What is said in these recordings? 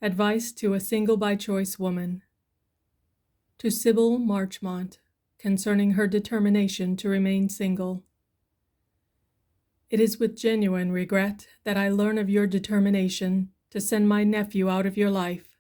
Advice to a single-by-choice woman. To Sybil Marchmont, concerning her determination to remain single. It is with genuine regret that I learn of your determination to send my nephew out of your life.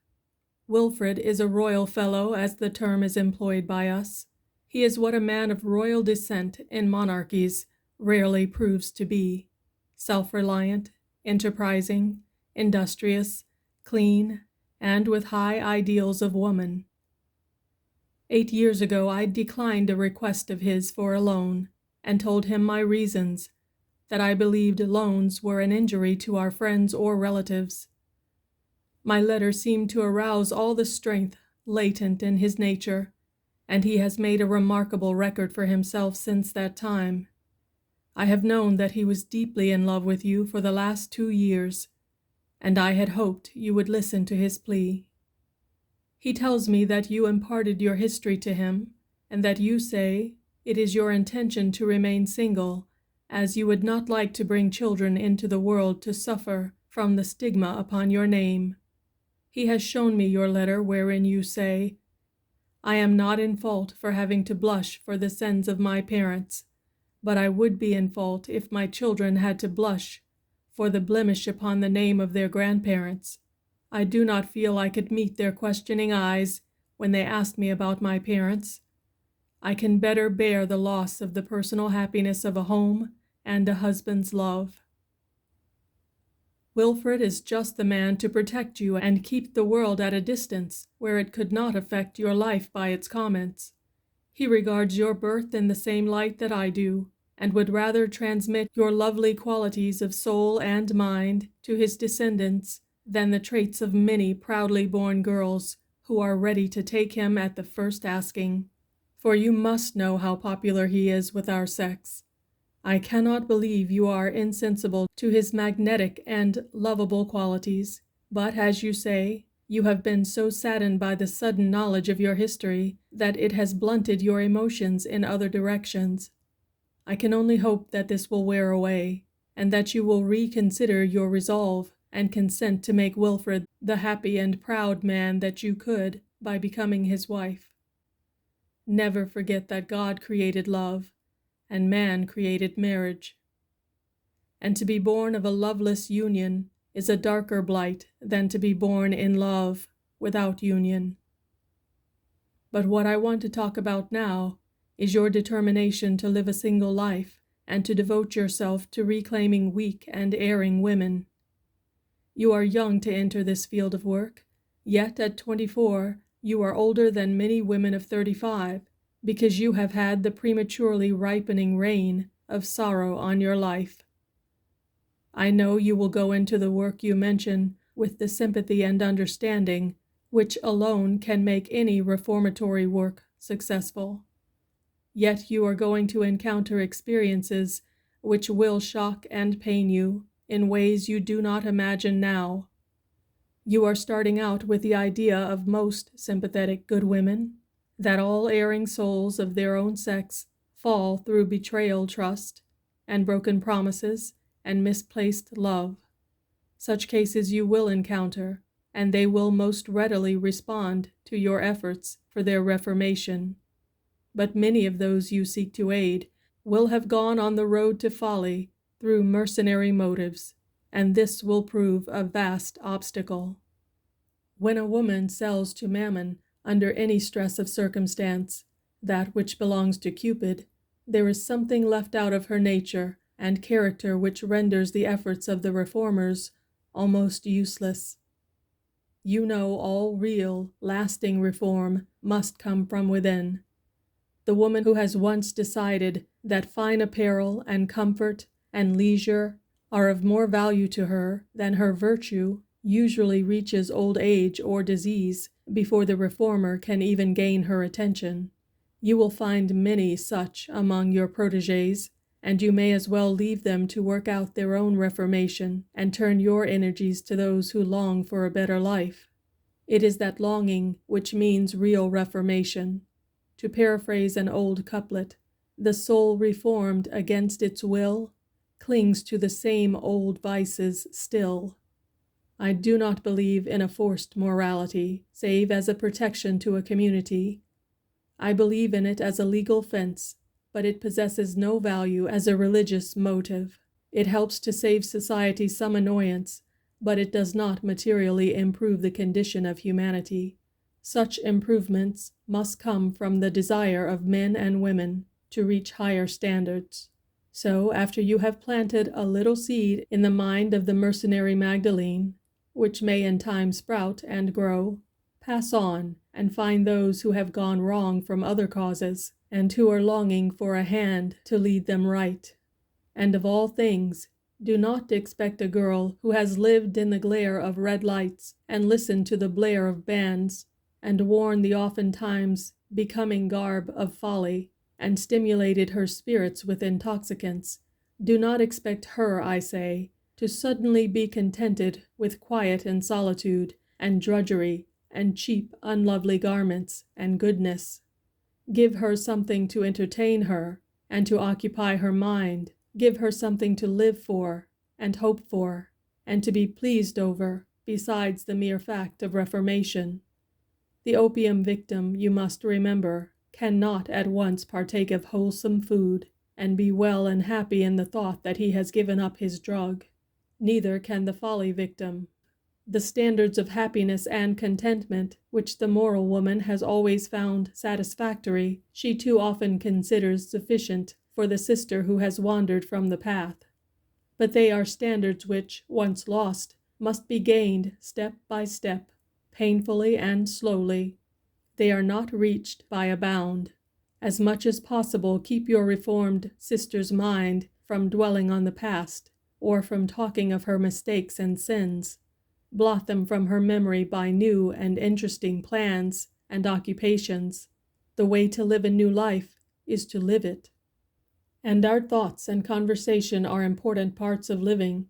Wilfred is a royal fellow, as the term is employed by us. He is what a man of royal descent in monarchies rarely proves to be: self-reliant, enterprising, industrious, clean, and with high ideals of woman. 8 years ago I declined a request of his for a loan, and told him my reasons, that I believed loans were an injury to our friends or relatives. My letter seemed to arouse all the strength latent in his nature, and he has made a remarkable record for himself since that time. I have known that he was deeply in love with you for the last 2 years, and I had hoped you would listen to his plea. He tells me that you imparted your history to him, and that you say it is your intention to remain single, as you would not like to bring children into the world to suffer from the stigma upon your name. He has shown me your letter, wherein you say, "I am not in fault for having to blush for the sins of my parents, but I would be in fault if my children had to blush for the blemish upon the name of their grandparents. I do not feel I could meet their questioning eyes when they ask me about my parents. I can better bear the loss of the personal happiness of a home and a husband's love." Wilfred is just the man to protect you and keep the world at a distance where it could not affect your life by its comments. He regards your birth in the same light that I do, and would rather transmit your lovely qualities of soul and mind to his descendants than the traits of many proudly born girls who are ready to take him at the first asking. For you must know how popular he is with our sex. I cannot believe you are insensible to his magnetic and lovable qualities, but, as you say, you have been so saddened by the sudden knowledge of your history that it has blunted your emotions in other directions. I can only hope that this will wear away, and that you will reconsider your resolve and consent to make Wilfred the happy and proud man that you could by becoming his wife. Never forget that God created love, and man created marriage. And to be born of a loveless union is a darker blight than to be born in love without union. But what I want to talk about now is your determination to live a single life and to devote yourself to reclaiming weak and erring women. You are young to enter this field of work, yet at 24 you are older than many women of 35, because you have had the prematurely ripening rain of sorrow on your life. I know you will go into the work you mention with the sympathy and understanding which alone can make any reformatory work successful. Yet you are going to encounter experiences which will shock and pain you in ways you do not imagine now. You are starting out with the idea of most sympathetic good women, that all erring souls of their own sex fall through betrayal, trust, and broken promises, and misplaced love. Such cases you will encounter, and they will most readily respond to your efforts for their reformation. But many of those you seek to aid will have gone on the road to folly through mercenary motives, and this will prove a vast obstacle. When a woman sells to Mammon under any stress of circumstance that which belongs to Cupid, there is something left out of her nature and character which renders the efforts of the reformers almost useless. You know all real, lasting reform must come from within. The woman who has once decided that fine apparel and comfort and leisure are of more value to her than her virtue usually reaches old age or disease before the reformer can even gain her attention. You will find many such among your protégés, and you may as well leave them to work out their own reformation and turn your energies to those who long for a better life. It is that longing which means real reformation. To paraphrase an old couplet, the soul reformed against its will clings to the same old vices still. I do not believe in a forced morality, save as a protection to a community. I believe in it as a legal fence, but it possesses no value as a religious motive. It helps to save society some annoyance, but it does not materially improve the condition of humanity. Such improvements must come from the desire of men and women to reach higher standards. So, after you have planted a little seed in the mind of the mercenary Magdalene, which may in time sprout and grow, pass on and find those who have gone wrong from other causes, and who are longing for a hand to lead them right. And of all things, do not expect a girl who has lived in the glare of red lights and listened to the blare of bands, and worn the oftentimes becoming garb of folly, and stimulated her spirits with intoxicants. Do not expect her, I say, to suddenly be contented with quiet and solitude, and drudgery, and cheap, unlovely garments, and goodness. Give her something to entertain her, and to occupy her mind. Give her something to live for, and hope for, and to be pleased over, besides the mere fact of reformation. The opium victim, you must remember, cannot at once partake of wholesome food, and be well and happy in the thought that he has given up his drug. Neither can the folly victim. The standards of happiness and contentment, which the moral woman has always found satisfactory, she too often considers sufficient for the sister who has wandered from the path. But they are standards which, once lost, must be gained step by step, painfully and slowly. They are not reached by a bound. As much as possible, keep your reformed sister's mind from dwelling on the past, or from talking of her mistakes and sins. Blot them from her memory by new and interesting plans and occupations. The way to live a new life is to live it. And our thoughts and conversation are important parts of living.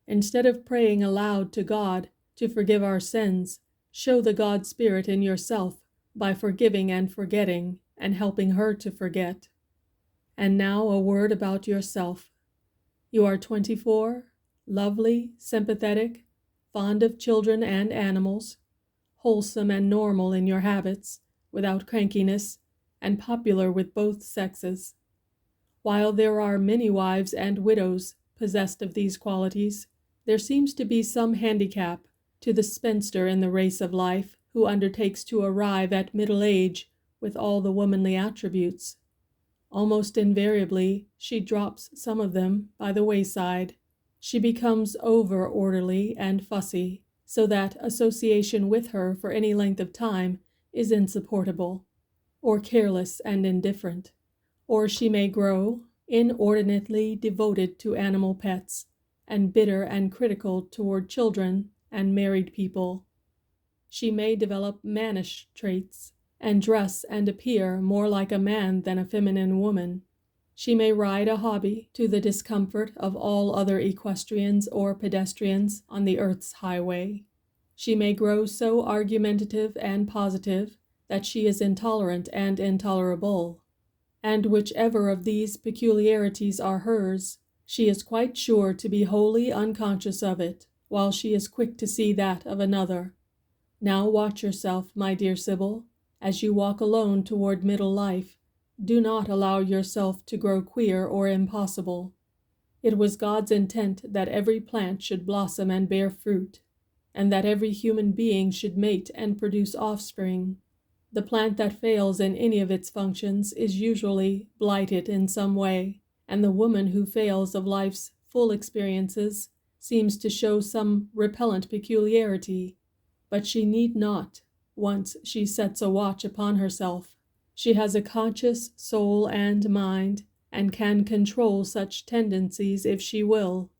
Instead of praying aloud to God to forgive our sins, show the God Spirit in yourself by forgiving and forgetting, and helping her to forget. And now a word about yourself. You are 24, lovely, sympathetic, fond of children and animals, wholesome and normal in your habits, without crankiness, and popular with both sexes. While there are many wives and widows possessed of these qualities, there seems to be some handicap to the spinster in the race of life who undertakes to arrive at middle age with all the womanly attributes. Almost invariably, she drops some of them by the wayside. She becomes over-orderly and fussy, so that association with her for any length of time is insupportable, or careless and indifferent. Or she may grow inordinately devoted to animal pets, and bitter and critical toward children and married people. She may develop mannish traits, and dress and appear more like a man than a feminine woman. She may ride a hobby to the discomfort of all other equestrians or pedestrians on the earth's highway. She may grow so argumentative and positive that she is intolerant and intolerable. And whichever of these peculiarities are hers, she is quite sure to be wholly unconscious of it, while she is quick to see that of another. Now watch yourself, my dear Sybil, as you walk alone toward middle life. Do not allow yourself to grow queer or impossible. It was God's intent that every plant should blossom and bear fruit, and that every human being should mate and produce offspring. The plant that fails in any of its functions is usually blighted in some way, and the woman who fails of life's full experiences seems to show some repellent peculiarity. But she need not, once she sets a watch upon herself. She has a conscious soul and mind, and can control such tendencies if she will.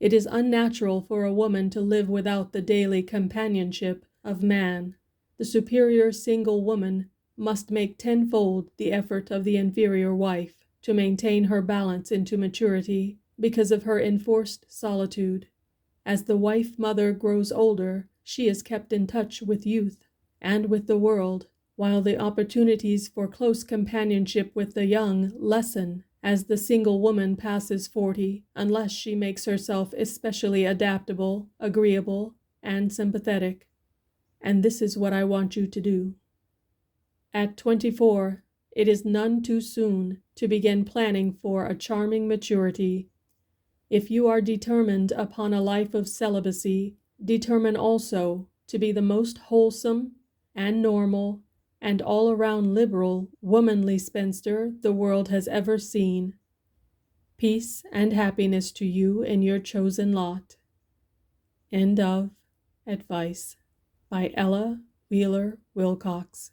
It is unnatural for a woman to live without the daily companionship of man. The superior single woman must make tenfold the effort of the inferior wife to maintain her balance into maturity because of her enforced solitude. As the wife-mother grows older, she is kept in touch with youth and with the world, while the opportunities for close companionship with the young lessen as the single woman passes 40, unless she makes herself especially adaptable, agreeable, and sympathetic. And this is what I want you to do. At 24, it is none too soon to begin planning for a charming maturity. If you are determined upon a life of celibacy, determine also to be the most wholesome and normal and all-around liberal, womanly spinster the world has ever seen. Peace and happiness to you in your chosen lot. End of Advice by Ella Wheeler Wilcox.